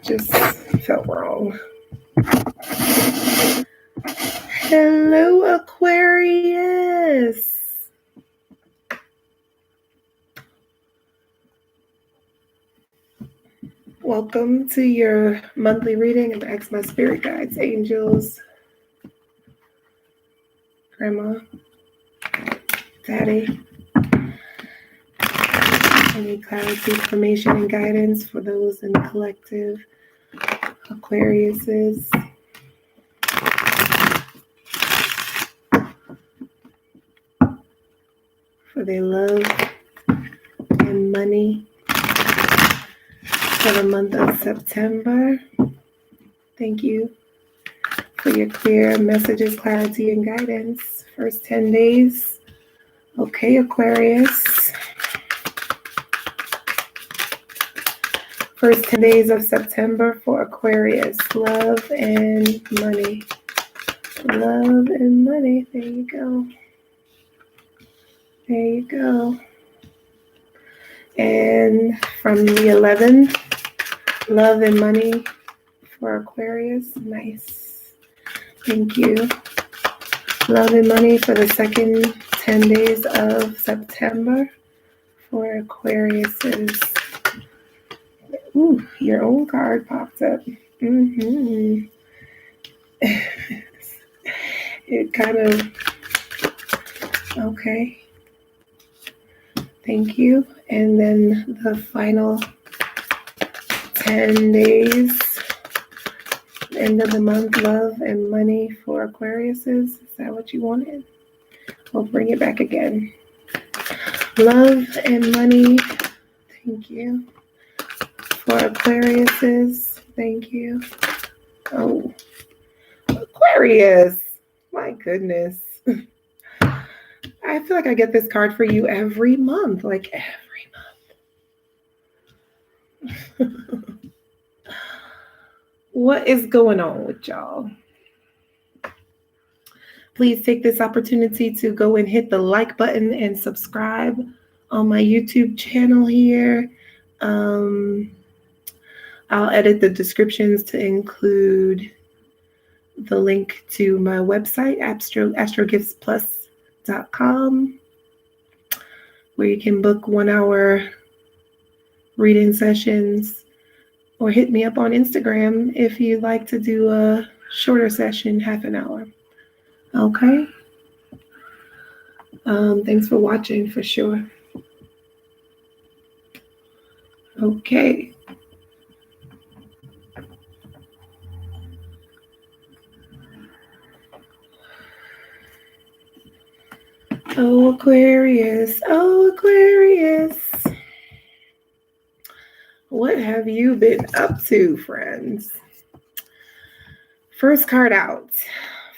just felt wrong. Hello, Aquarius. Welcome to your monthly reading. I'm ask my spirit guides, angels, grandma, daddy. Any clarity, information, and guidance for those in the collective Aquariuses. For their love and money for the month of September. Thank you for your clear messages, clarity, and guidance. First 10 days. Okay, Aquarius. First 10 days of September for Aquarius. Love and money. Love and money. There you go. There you go. And from the 11, love and money for Aquarius. Nice. Thank you. Love and money for the second 10 days of September for Aquariuses. Ooh, your own card popped up. It kind of, okay. Thank you. And then the final 10 days, end of the month, love and money for Aquariuses. Is that what you wanted? We'll bring it back again. Love and money. Thank you. For Aquariuses. Thank you. Oh, Aquarius. My goodness. I feel like I get this card for you every month. Like every month. What is going on with y'all? Please take this opportunity to go and hit the like button and subscribe on my YouTube channel here. I'll edit the descriptions to include the link to my website, astrogiftsplus.com, where you can book 1 hour reading sessions, or hit me up on Instagram if you'd like to do a shorter session, half an hour. Okay. Thanks for watching for sure. Okay. Oh, Aquarius. Oh, Aquarius. What have you been up to, friends? First card out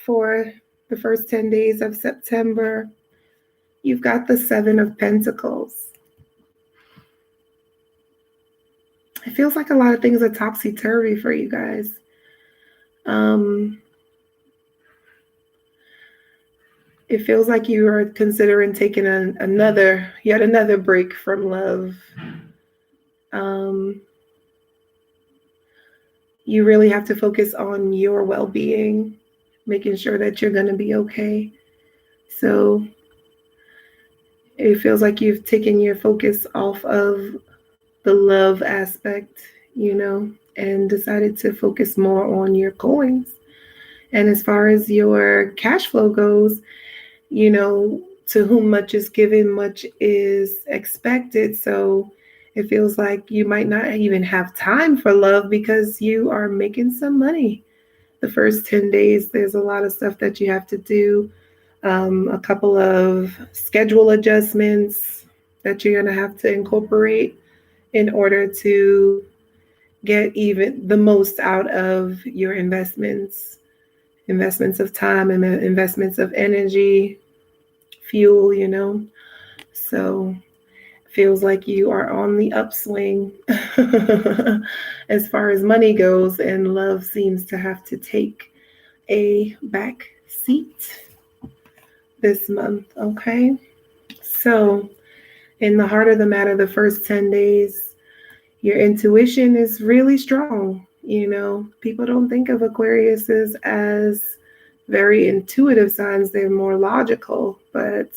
for the first 10 days of September. You've got the 7 of Pentacles. It feels like a lot of things are topsy-turvy for you guys. It feels like you are considering taking yet another break from love. You really have to focus on your well-being, making sure that you're going to be okay. So it feels like you've taken your focus off of the love aspect, and decided to focus more on your coins. And as far as your cash flow goes, to whom much is given, much is expected. So it feels like you might not even have time for love because you are making some money. The first 10 days, there's a lot of stuff that you have to do. A couple of schedule adjustments that you're going to have to incorporate in order to get even the most out of your investments of time and investments of energy, fuel, So feels like you are on the upswing as far as money goes, and love seems to have to take a back seat this month, okay? So in the heart of the matter, the first 10 days, your intuition is really strong. People don't think of Aquariuses as very intuitive signs. They're more logical, but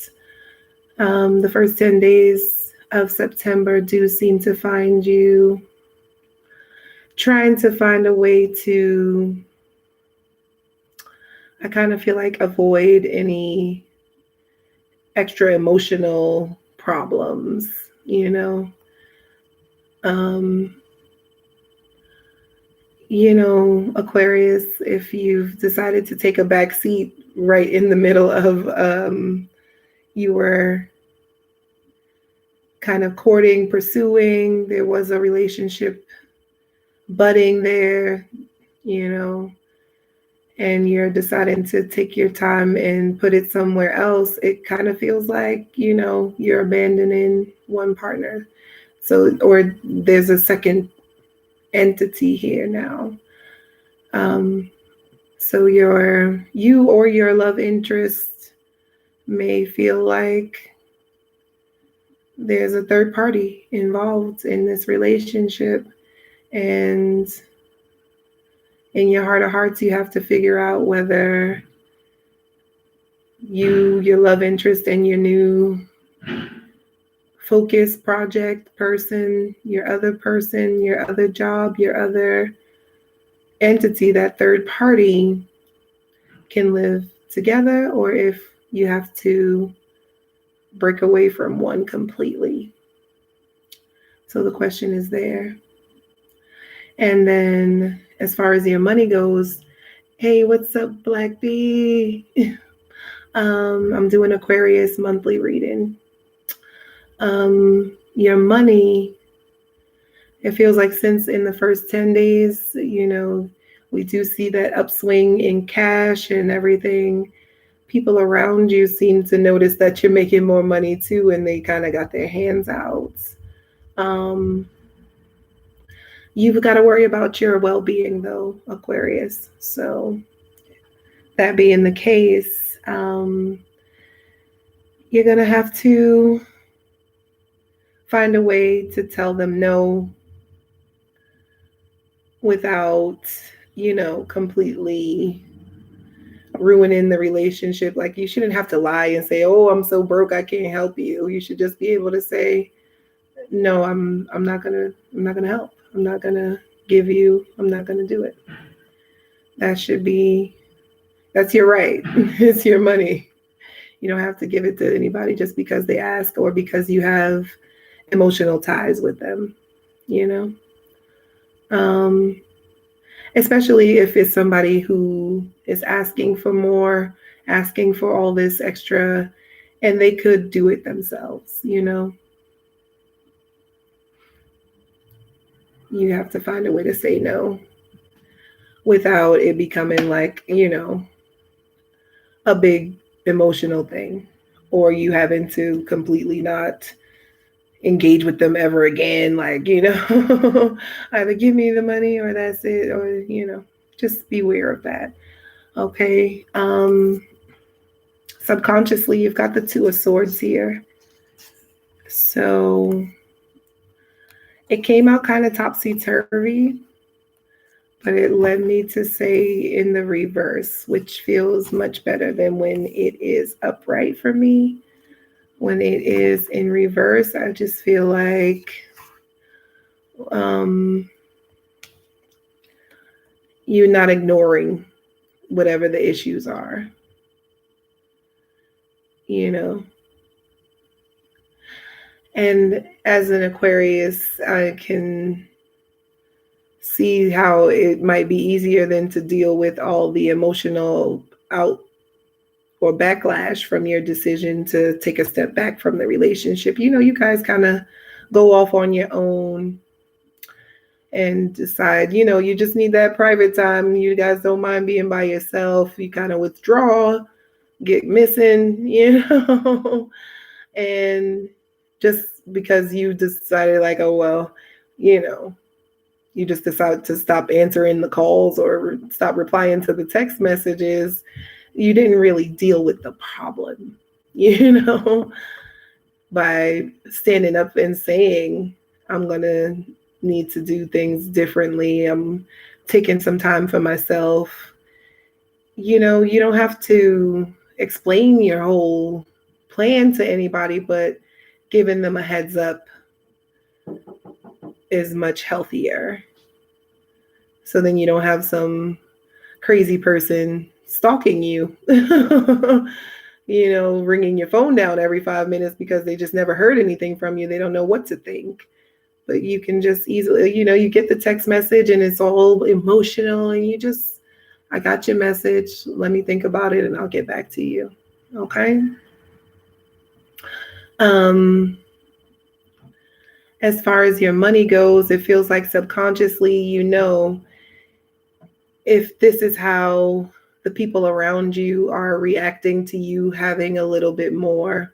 the first 10 days of September do seem to find you trying to find a way to, I kind of feel like, avoid any extra emotional problems, Aquarius, if you've decided to take a back seat right in the middle of you were kind of courting, pursuing, there was a relationship budding there, and you're deciding to take your time and put it somewhere else, it kind of feels like, you're abandoning one partner. So, or there's a second entity here now. So you or your love interest may feel like there's a third party involved in this relationship, and in your heart of hearts, you have to figure out whether your love interest, and your new focus project person, your other person, your other job, your other entity, that third party, can live together, or if you have to break away from one completely. So the question is there. And then as far as your money goes, hey, what's up, Black Bee? I'm doing Aquarius monthly reading. Your money, it feels like since in the first 10 days, we do see that upswing in cash and everything. People around you seem to notice that you're making more money too, and they kind of got their hands out. You've got to worry about your well-being though, Aquarius. So that being the case, you're going to have to find a way to tell them no without, completely ruining the relationship. Like, you shouldn't have to lie and say, oh, I'm so broke, I can't help you. You should just be able to say, no, I'm not gonna help. I'm not gonna give you, I'm not gonna do it. That's your right. It's your money. You don't have to give it to anybody just because they ask or because you have emotional ties with them, especially if it's somebody who is asking for more, asking for all this extra, and they could do it themselves, You have to find a way to say no without it becoming like, a big emotional thing, or you having to completely not engage with them ever again. Like, either give me the money or that's it, or, just beware of that. Okay. Subconsciously, you've got the Two of Swords here. So it came out kind of topsy-turvy, but it led me to say in the reverse, which feels much better than when it is upright for me. When it is in reverse, I just feel like you're not ignoring whatever the issues are, And as an Aquarius, I can see how it might be easier than to deal with all the emotional out or backlash from your decision to take a step back from the relationship. You guys kind of go off on your own and decide, you just need that private time. You guys don't mind being by yourself. You kind of withdraw, get missing, and just because you decided like, oh, well, you just decide to stop answering the calls or stop replying to the text messages, you didn't really deal with the problem, by standing up and saying, I'm going to need to do things differently. I'm taking some time for myself. You know, you don't have to explain your whole plan to anybody, but giving them a heads up is much healthier. So then you don't have some crazy person stalking you, you know, ringing your phone down every 5 minutes because they just never heard anything from you. They don't know what to think. But you can just easily, you know, you get the text message and it's all emotional and you just, I got your message. Let me think about it and I'll get back to you. Okay. As far as your money goes, it feels like subconsciously, you know, if this is how the people around you are reacting to you having a little bit more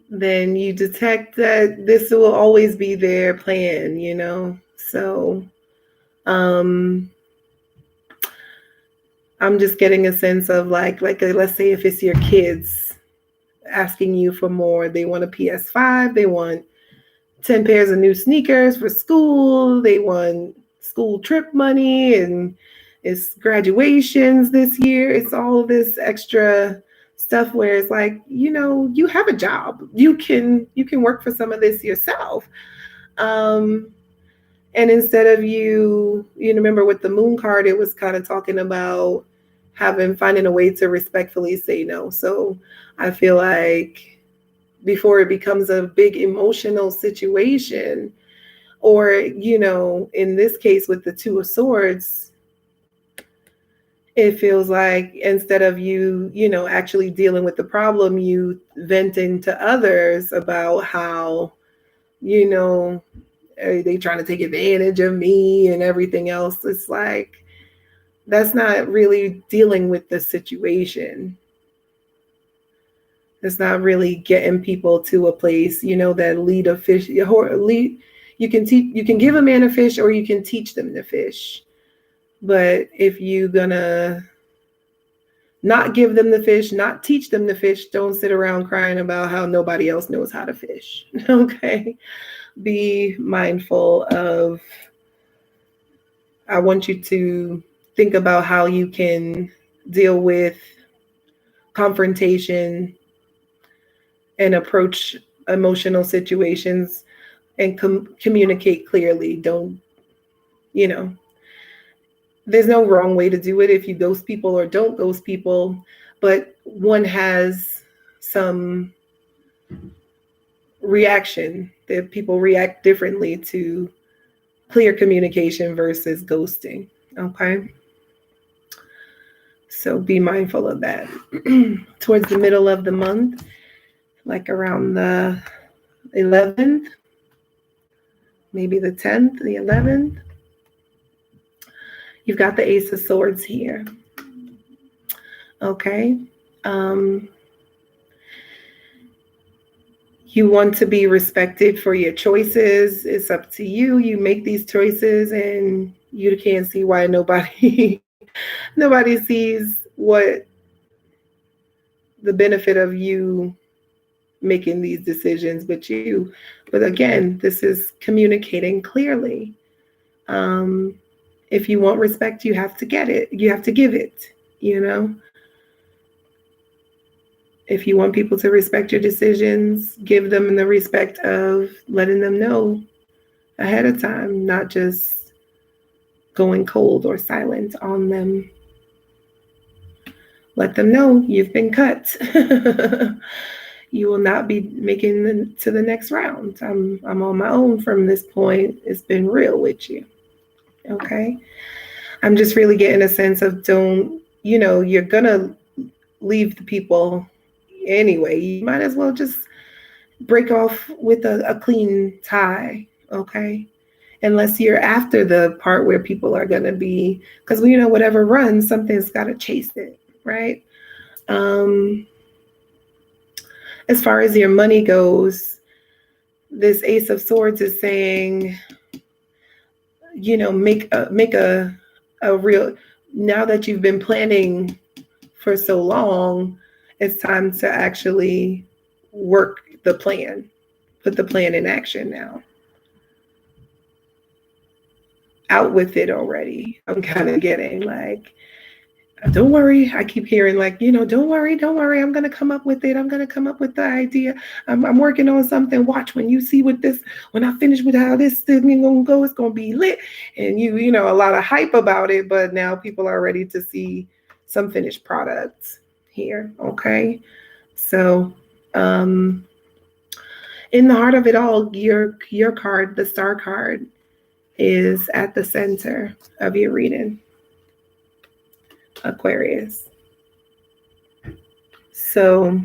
then you detect that this will always be their plan, you know? So I'm just getting a sense of like let's say if it's your kids asking you for more, they want a PS5, they want 10 pairs of new sneakers for school, they want school trip money, and it's graduations this year. It's all this extra stuff where it's like, you know, you have a job. You can work for some of this yourself. And instead of you remember with the moon card, it was kind of talking about finding a way to respectfully say no. So I feel like before it becomes a big emotional situation, or, you know, in this case with the Two of Swords, it feels like instead of you know, actually dealing with the problem, you venting to others about how, you know, are they trying to take advantage of me and everything else. It's like, that's not really dealing with the situation. It's not really getting people to a place, you know, that lead a fish. You can give a man a fish or you can teach them to fish. But if you're gonna not give them the fish, not teach them to fish, don't sit around crying about how nobody else knows how to fish. Okay? Be mindful of, I want you to think about how you can deal with confrontation and approach emotional situations and communicate clearly. Don't, you know, there's no wrong way to do it if you ghost people or don't ghost people, but one has some reaction that people react differently to clear communication versus ghosting. Okay. So be mindful of that. Towards the middle of the month, like around the 11th, maybe the 10th, the 11th, you've got the Ace of Swords here. Okay. You want to be respected for your choices. It's up to you. You make these choices and you can't see why nobody sees what the benefit of you making these decisions but you. But again, this is communicating clearly. If you want respect, you have to get it. You have to give it, you know? If you want people to respect your decisions, give them the respect of letting them know ahead of time, not just going cold or silent on them. Let them know you've been cut. You will not be making it to the next round. I'm on my own from this point. It's been real with you. Okay? I'm just really getting a sense of don't, you know, you're going to leave the people anyway. You might as well just break off with a clean tie, okay? Unless you're after the part where people are going to be, because, you know, whatever runs, something's got to chase it, right? As far as your money goes, this Ace of Swords is saying, you know, make a real, now that you've been planning for so long, it's time to actually work the plan. put the plan in action now. Out with it already. I'm kind of getting like, don't worry. I keep hearing like, don't worry. I'm going to come up with it. I'm going to come up with the idea. I'm working on something. Watch when you see when I finish with how this thing is going to go, it's going to be lit. And a lot of hype about it, but now people are ready to see some finished products here. Okay. So, in the heart of it all, your card, the star card, is at the center of your reading. Aquarius. So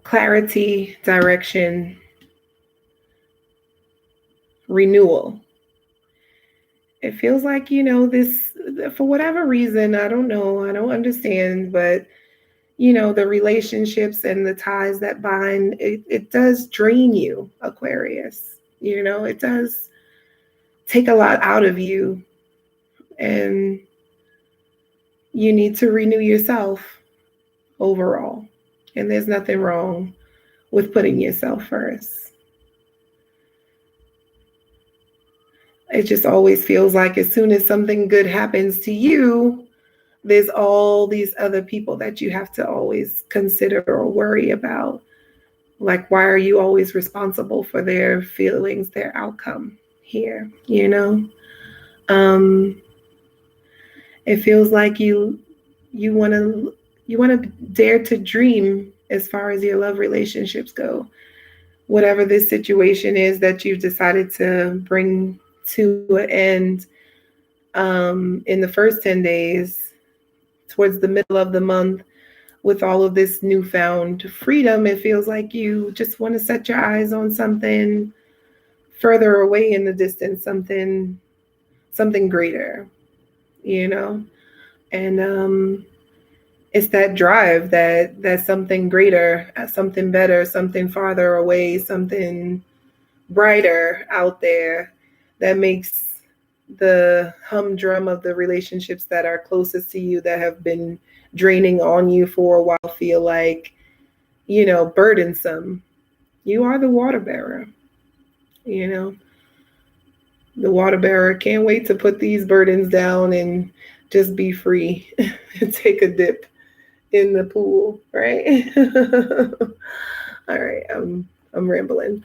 clarity, direction, renewal. It feels like, this, for whatever reason, I don't know, I don't understand, but the relationships and the ties that bind, it does drain you, Aquarius. It does take a lot out of you, and you need to renew yourself overall. And there's nothing wrong with putting yourself first. It just always feels like as soon as something good happens to you, there's all these other people that you have to always consider or worry about. Like, why are you always responsible for their feelings, their outcome here? It feels like you want to dare to dream as far as your love relationships go. Whatever this situation is that you've decided to bring to an end in the first 10 days, towards the middle of the month, with all of this newfound freedom, it feels like you just want to set your eyes on something further away in the distance, something greater, and it's that drive, that something greater, something better, something farther away, something brighter out there that makes the humdrum of the relationships that are closest to you, that have been draining on you for a while, feel like, burdensome. You are the water bearer. The water bearer can't wait to put these burdens down and just be free and take a dip in the pool, right? All right, I'm rambling.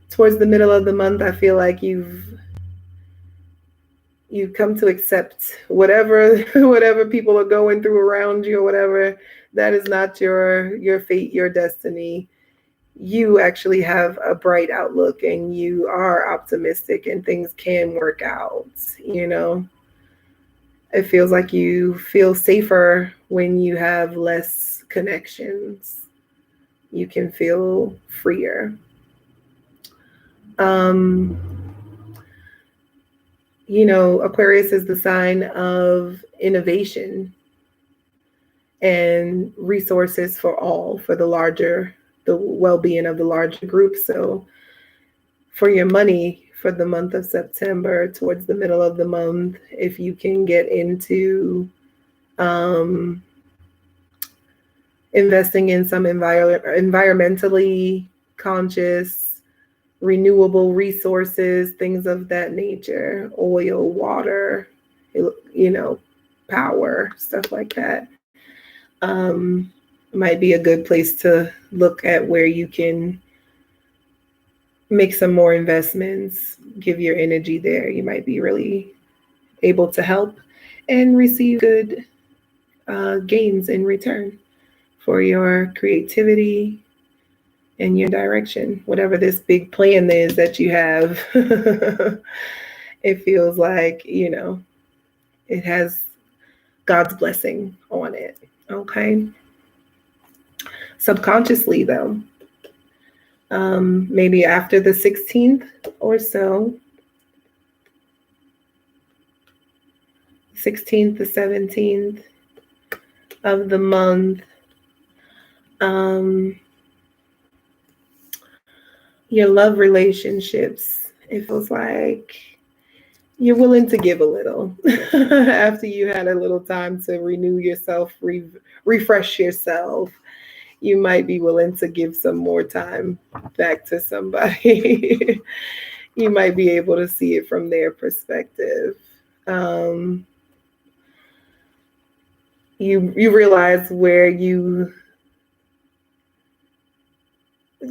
Towards the middle of the month, I feel like you've come to accept whatever people are going through around you, or whatever. That is not your fate, your destiny. You actually have a bright outlook, and you are optimistic, and things can work out. It feels like you feel safer when you have less connections. You can feel freer. Aquarius is the sign of innovation and resources for all, for the well-being of the larger group. So for your money, for the month of September, towards the middle of the month, if you can get into investing in some environmentally conscious, renewable resources, things of that nature, oil, water, power, stuff like that, might be a good place to look at where you can make some more investments, give your energy there. You might be really able to help and receive good gains in return for your creativity and your direction, whatever this big plan is that you have. It feels like, it has God's blessing on it. Okay. Subconsciously, though, maybe after the 16th or so, 16th to 17th of the month, your love relationships, it feels like you're willing to give a little after you had a little time to renew yourself, refresh yourself. You might be willing to give some more time back to somebody. You might be able to see it from their perspective. Um, you realize where you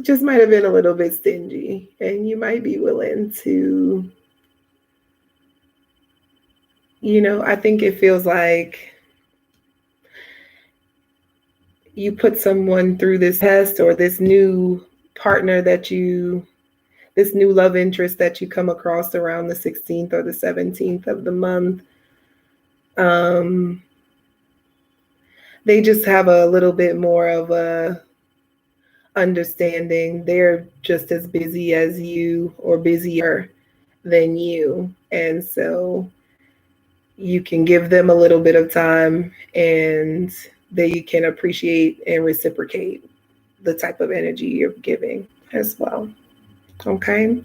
just might have been a little bit stingy, and you might be willing to, I think it feels like you put someone through this test, or this new partner this new love interest that you come across around the 16th or the 17th of the month. They just have a little bit more of a understanding. They're just as busy as you, or busier than you. And so you can give them a little bit of time, and they can appreciate and reciprocate the type of energy you're giving as well. Okay.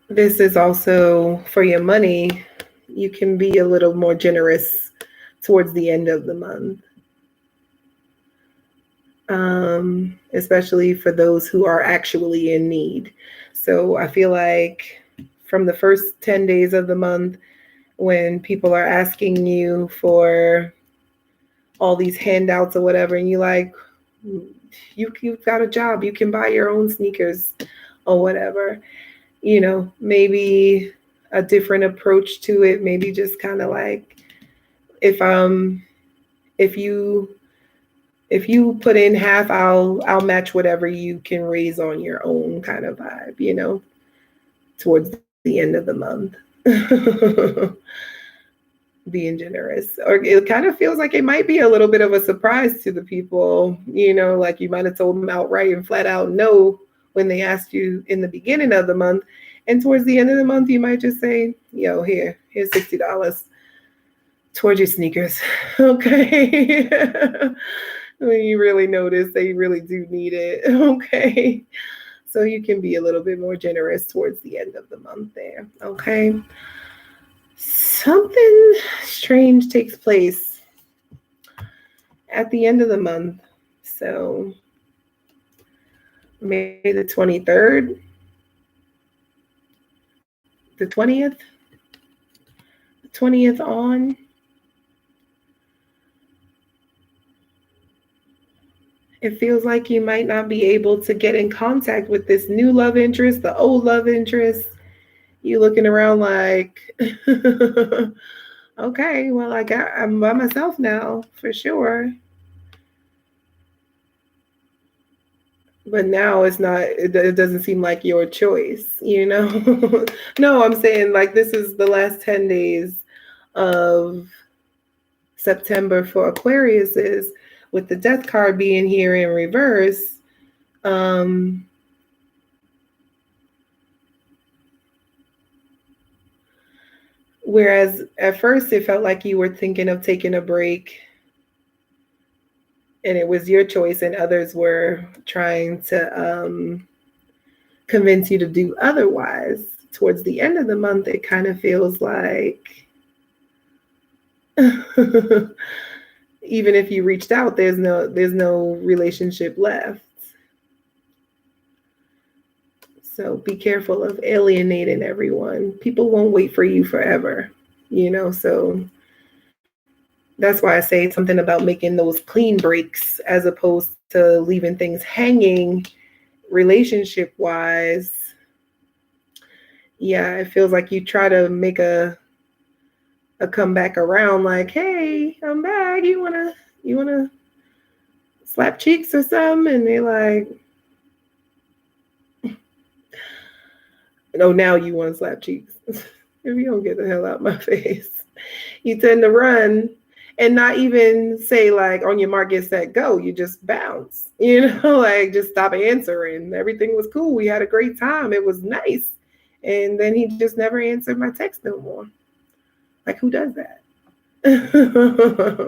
This is also for your money. You can be a little more generous towards the end of the month, especially for those who are actually in need. So I feel like from the first 10 days of the month, when people are asking you for all these handouts or whatever, and you're like, you've got a job, you can buy your own sneakers or whatever, maybe a different approach to it. Maybe just kind of like, if you put in half, I'll match whatever you can raise on your own, kind of vibe, towards the end of the month. Being generous. Or it kind of feels like it might be a little bit of a surprise to the people, like you might have told them outright and flat out no when they asked you in the beginning of the month, and towards the end of the month you might just say, yo, here's $60 towards your sneakers. Okay. When you really notice they really do need it. Okay. So you can be a little bit more generous towards the end of the month there. Okay. Something strange takes place at the end of the month. So May the 23rd, the 20th on. It feels like you might not be able to get in contact with this new love interest, the old love interest. You looking around like, okay, well, I'm by myself now for sure. But now it doesn't seem like your choice, No, I'm saying like this is the last 10 days of September for Aquariuses, with the death card being here in reverse. Whereas at first it felt like you were thinking of taking a break, and it was your choice, and others were trying to convince you to do otherwise. Towards the end of the month, it kind of feels like even if you reached out, there's no relationship left. So be careful of alienating everyone. People won't wait for you forever, so that's why I say something about making those clean breaks as opposed to leaving things hanging relationship-wise. Yeah, it feels like you try to make a comeback around, like, hey, I'm back. You wanna slap cheeks or something? And they're like, no, now you want to slap cheeks. If you don't get the hell out of my face, you tend to run and not even say like, on your mark, get set, go. You just bounce, like just stop answering. Everything was cool. We had a great time. It was nice. And then he just never answered my text no more. Like, who does that?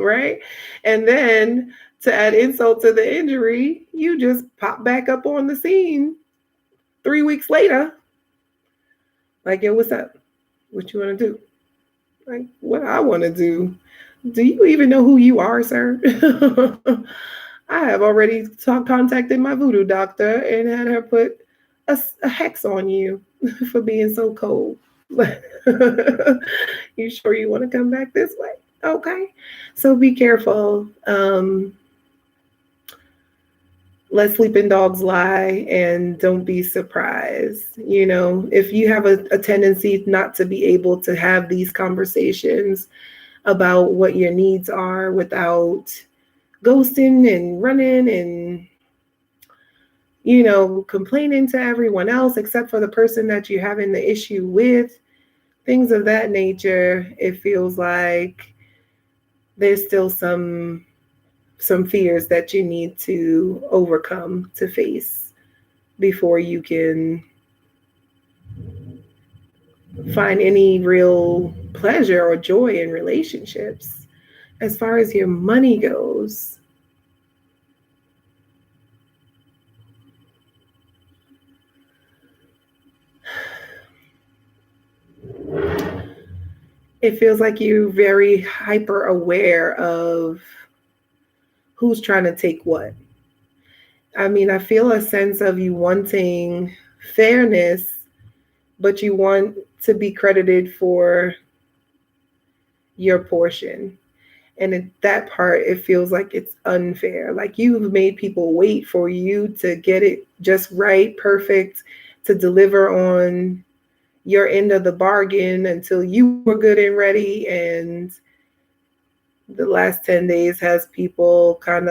Right? And then to add insult to the injury, you just pop back up on the scene 3 weeks later, like, yo, what's up? What you want to do? Like, what I want to do? Do you even know who you are, sir? I have already contacted my voodoo doctor and had her put a hex on you for being so cold. You sure you want to come back this way? Okay. So be careful. Let sleeping dogs lie, and don't be surprised. If you have a tendency not to be able to have these conversations about what your needs are without ghosting and running and complaining to everyone else except for the person that you're having the issue with, things of that nature, it feels like there's still some fears that you need to overcome, to face, before you can find any real pleasure or joy in relationships. As far as your money goes, it feels like you're very hyper aware of who's trying to take what. I mean, I feel a sense of you wanting fairness, but you want to be credited for your portion. And at that part, it feels like it's unfair. Like you've made people wait for you to get it just right, perfect, to deliver on your end of the bargain until you were good and ready. And the last 10 days has people kind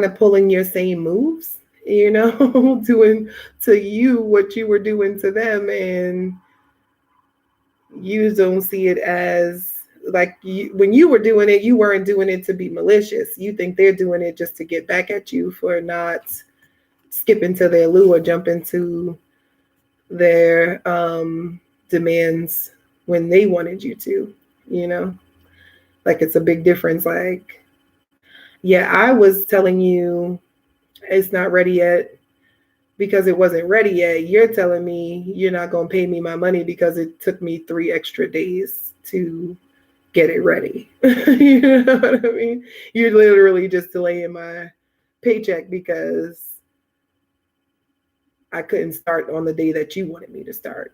of pulling your same moves, doing to you what you were doing to them. And you don't see it as like when you were doing it, you weren't doing it to be malicious. You think they're doing it just to get back at you for not skipping to their loo or jumping to their demands when they wanted you to, like it's a big difference. Like, yeah, I was telling you it's not ready yet because it wasn't ready yet. You're telling me you're not going to pay me my money because it took me 3 extra days to get it ready. You know what I mean? You're literally just delaying my paycheck because I couldn't start on the day that you wanted me to start.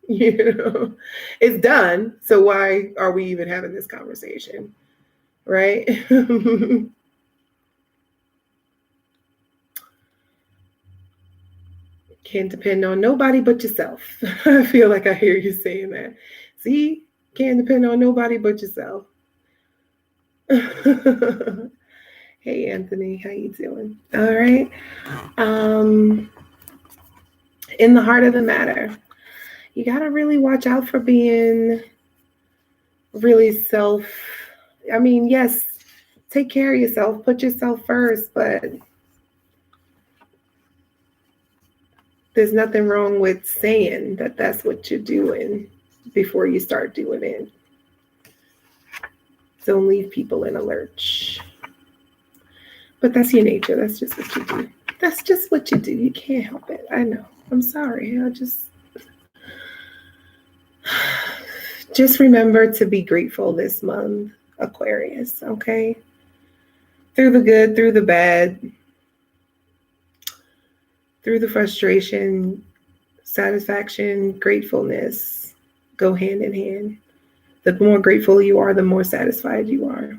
It's done. So why are we even having this conversation? Right? Can't depend on nobody but yourself. I feel like I hear you saying that. See? Can't depend on nobody but yourself. Hey, Anthony, how you doing? All right. In the heart of the matter, you got to really watch out for being really yes, take care of yourself, put yourself first, but there's nothing wrong with saying that that's what you're doing before you start doing it. Don't leave people in a lurch. But that's your nature. That's just what you do. That's just what you do. You can't help it. I know. I'm sorry. Just remember to be grateful this month, Aquarius, okay? Through the good, through the bad, through the frustration, satisfaction, gratefulness go hand in hand. The more grateful you are, the more satisfied you are.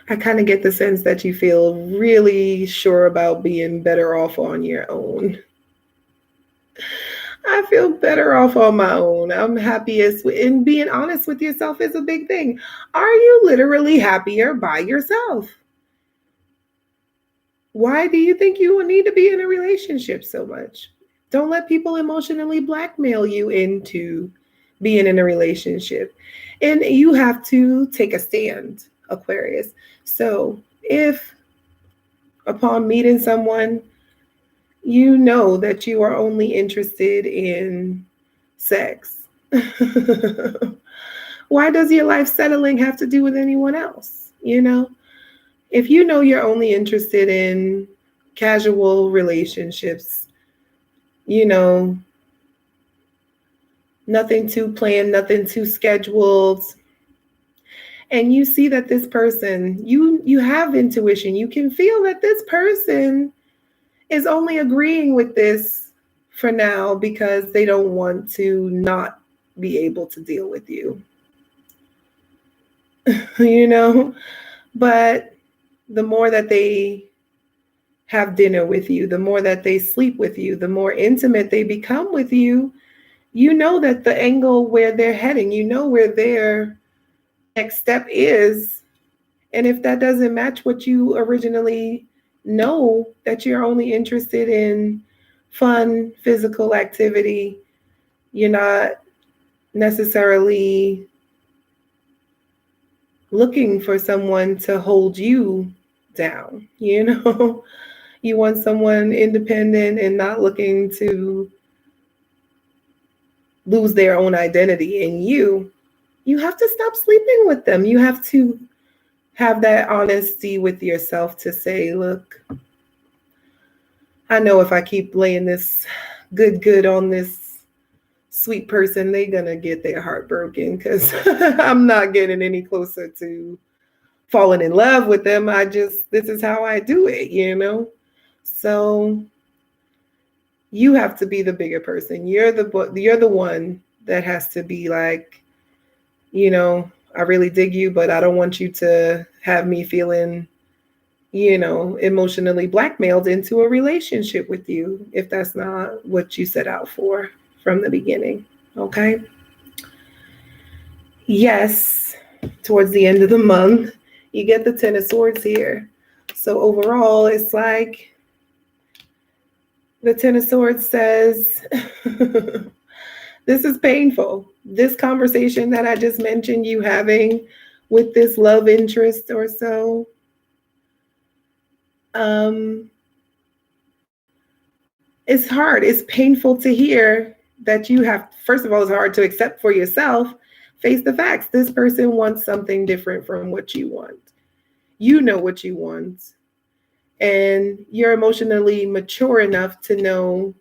I kind of get the sense that you feel really sure about being better off on your own. I feel better off on my own. I'm happiest, and being honest with yourself is a big thing. Are you literally happier by yourself? Why do you think you will need to be in a relationship so much? Don't let people emotionally blackmail you into being in a relationship. And you have to take a stand, Aquarius. So if upon meeting someone, you know that you are only interested in sex, why does your life settling have to do with anyone else? If you know you're only interested in casual relationships, nothing too planned, nothing too scheduled, and you see that this person, you have intuition, you can feel that this person is only agreeing with this for now because they don't want to not be able to deal with you. But the more that they have dinner with you, the more that they sleep with you, the more intimate they become with you, you know that the angle where they're heading, you know where their next step is. And if that doesn't match what you originally know, that you're only interested in fun, physical activity, you're not necessarily looking for someone to hold you down, You want someone independent and not looking to lose their own identity in you. You have to stop sleeping with them. You have to have that honesty with yourself to say, look, I know if I keep laying this good on this sweet person, they're going to get their heart broken because I'm not getting any closer to falling in love with them. This is how I do it, So you have to be the bigger person. You're the one that has to be like, I really dig you, but I don't want you to have me feeling, emotionally blackmailed into a relationship with you if that's not what you set out for from the beginning. Okay. Yes. Towards the end of the month, you get the 10 of Swords here. So overall, it's like the 10 of Swords says, this is painful. This conversation that I just mentioned you having with this love interest or so, it's hard. It's painful to hear that you have, first of all, it's hard to accept for yourself. Face the facts. This person wants something different from what you want. You know what you want. And you're emotionally mature enough to know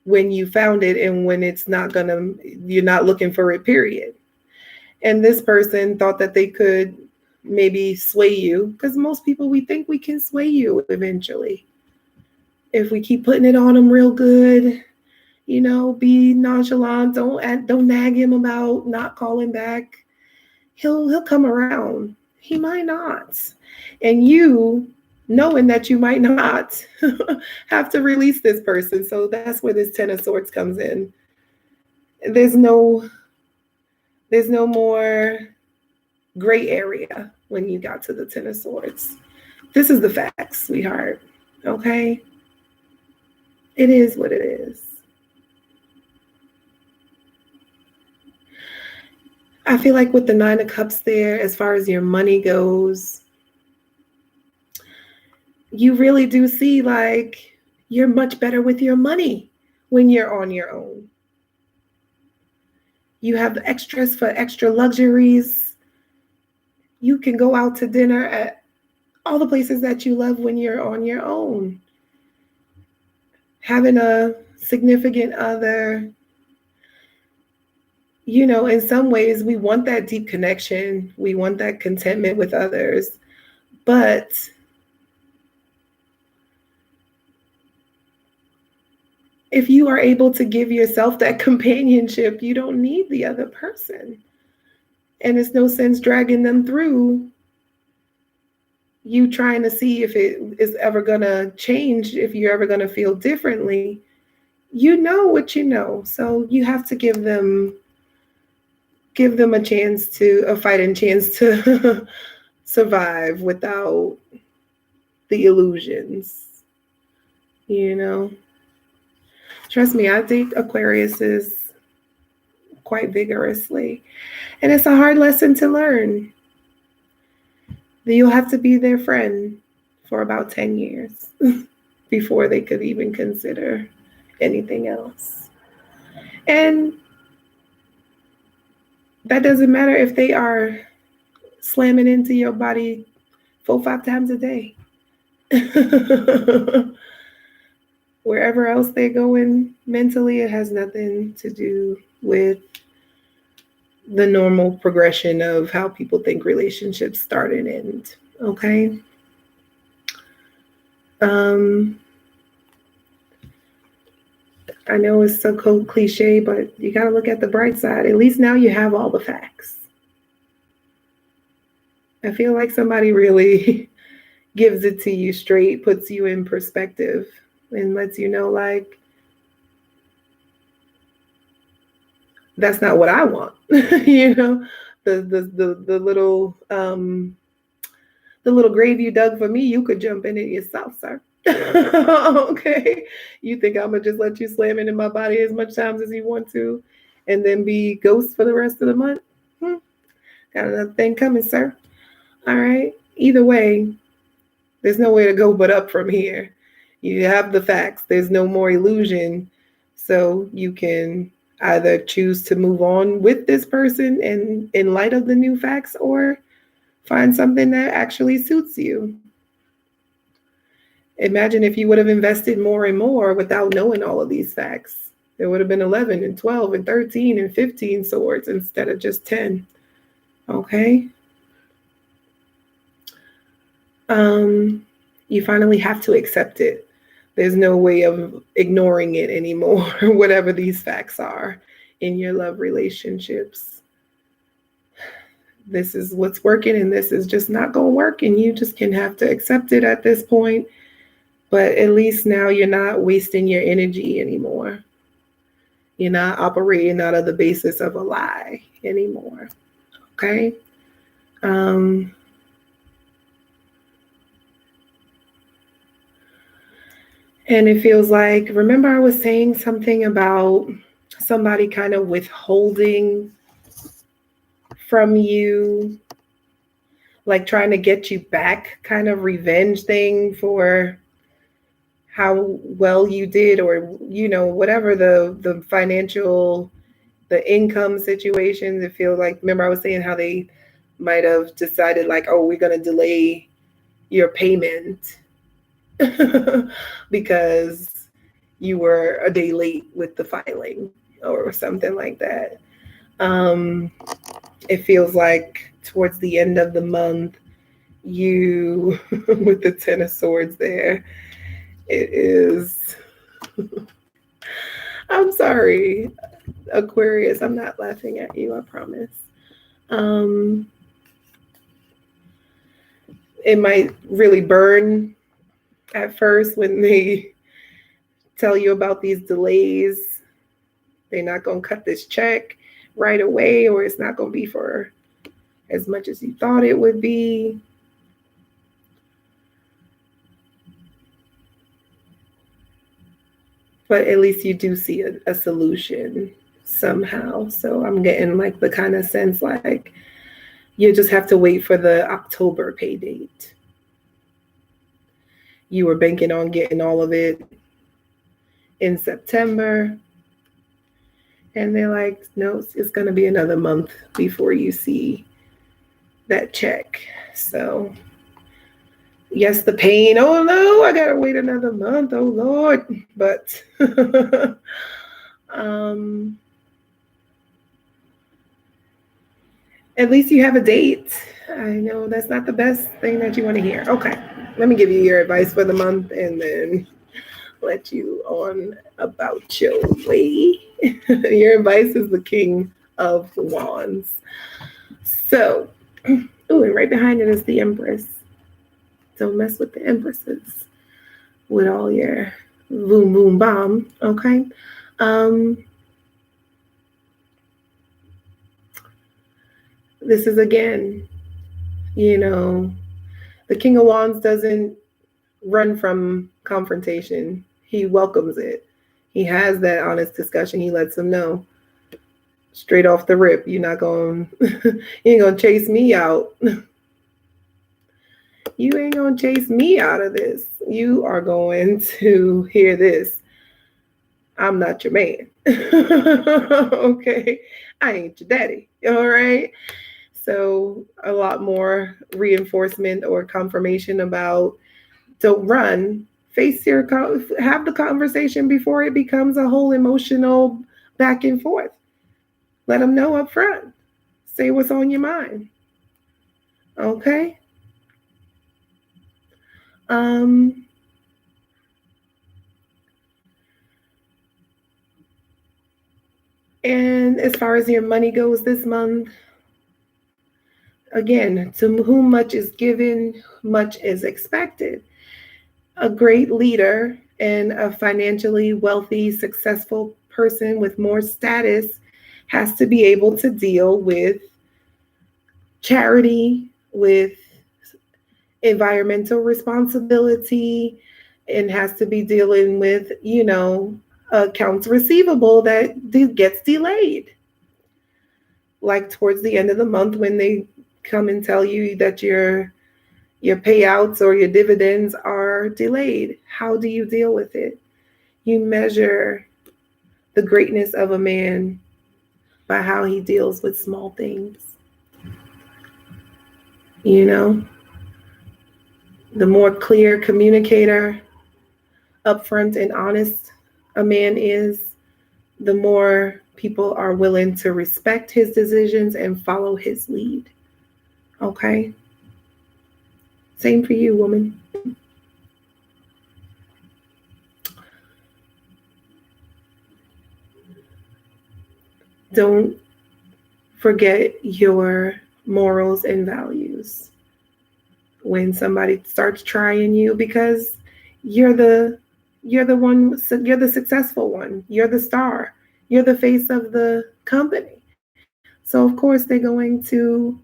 when you found it and when you're not looking for it, period. And this person thought that they could maybe sway you, because most people, we think we can sway you eventually. If we keep putting it on them real good, be nonchalant, don't nag him about not calling back. He'll come around. He might not. And you, knowing that you might not, have to release this person. So that's where this 10 of Swords comes in. There's no more gray area when you got to the 10 of Swords. This is the facts, sweetheart. Okay? It is what it is. I feel like with the 9 of Cups there, as far as your money goes, you really do see like you're much better with your money when you're on your own. You have the extras for extra luxuries. You can go out to dinner at all the places that you love when you're on your own. Having a significant other, in some ways we want that deep connection. We want that contentment with others. But if you are able to give yourself that companionship, you don't need the other person. And it's no sense dragging them through you trying to see if it is ever going to change, if you're ever going to feel differently. You know what you know. So you have to give them a fighting chance to survive without the illusions, Trust me, I date Aquariuses quite vigorously. And it's a hard lesson to learn. You'll have to be their friend for about 10 years before they could even consider anything else. And that doesn't matter if they are slamming into your body 4-5 times a day. Wherever else they're going mentally, it has nothing to do with the normal progression of how people think relationships start and end. Okay. I know it's so cliche, but you got to look at the bright side. At least now you have all the facts. I feel like somebody really gives it to you straight, puts you in perspective, and lets you know, like, that's not what I want. You know, the little grave you dug for me, you could jump in it yourself, sir. Okay. You think I'm gonna just let you slam it in my body as much times as you want to and then be ghost for the rest of the month? Got another thing coming, sir. All right. Either way, there's nowhere to go but up from here. You have the facts. There's no more illusion. So you can either choose to move on with this person and in light of the new facts, or find something that actually suits you. Imagine if you would have invested more and more without knowing all of these facts. There would have been 11 and 12 and 13 and 15 swords instead of just 10. Okay? You finally have to accept it. There's no way of ignoring it anymore, whatever these facts are in your love relationships. This is what's working and this is just not going to work, and you just can have to accept it at this point. But at least now you're not wasting your energy anymore. You're not operating out of the basis of a lie anymore. Okay? And it feels like, remember I was saying something about somebody kind of withholding from you, like trying to get you back, kind of revenge thing for how well you did, or, you know, whatever the financial, the income situations. It feels like, remember I was saying how they might have decided like, oh, we're going to delay your payment because you were a day late with the filing or something like that. It feels like towards the end of the month, you, with the 10 of swords there, it is, I'm sorry, Aquarius, I'm not laughing at you, I promise. It might really burn at first when they tell you about these delays. They're not going to cut this check right away, or it's not going to be for as much as you thought it would be. But at least you do see a solution somehow. So I'm getting like the kind of sense like you just have to wait for the October pay date. You were banking on getting all of it in September. And they're like, no, it's going to be another month before you see that check. So yes, the pain. Oh no, I gotta wait another month. Oh Lord. But at least you have a date. I know that's not the best thing that you want to hear. Okay, let me give you your advice for the month and then let you on about your way. Your advice is the King of Wands. So, and right behind it is the Empress. Don't mess with the empresses with all your boom, boom, bomb. Okay. This is, again, you know, the King of Wands doesn't run from confrontation. He welcomes it. He has that honest discussion. He lets them know straight off the rip, you're not going, you ain't going to chase me out. You ain't going to chase me out of this. You are going to hear this. I'm not your man. Okay. I ain't your daddy. All right. So a lot more reinforcement or confirmation about don't run. Have the conversation before it becomes a whole emotional back and forth. Let them know up front. Say what's on your mind. Okay? And as far as your money goes this month, again, to whom much is given, much is expected. A great leader and a financially wealthy, successful person with more status has to be able to deal with charity, with environmental responsibility, and has to be dealing with, accounts receivable that gets delayed. Like towards the end of the month when they come and tell you that your payouts or your dividends are delayed. How do you deal with it? You measure the greatness of a man by how he deals with small things. The more clear communicator, upfront and honest a man is, the more people are willing to respect his decisions and follow his lead. Okay? Same for you, woman. Don't forget your morals and values when somebody starts trying you, because you're the successful one. You're the star. You're the face of the company. So of course they're going to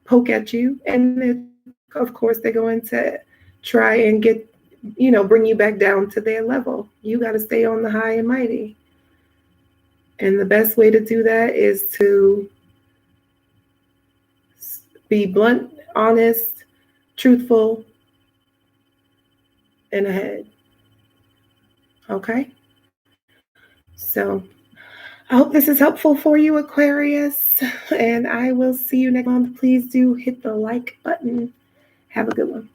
poke at you, and of course they're going to try and bring you back down to their level. You got to stay on the high and mighty. And the best way to do that is to be blunt, honest, truthful, and ahead. Okay? So I hope this is helpful for you, Aquarius, and I will see you next month. Please do hit the like button. Have a good one.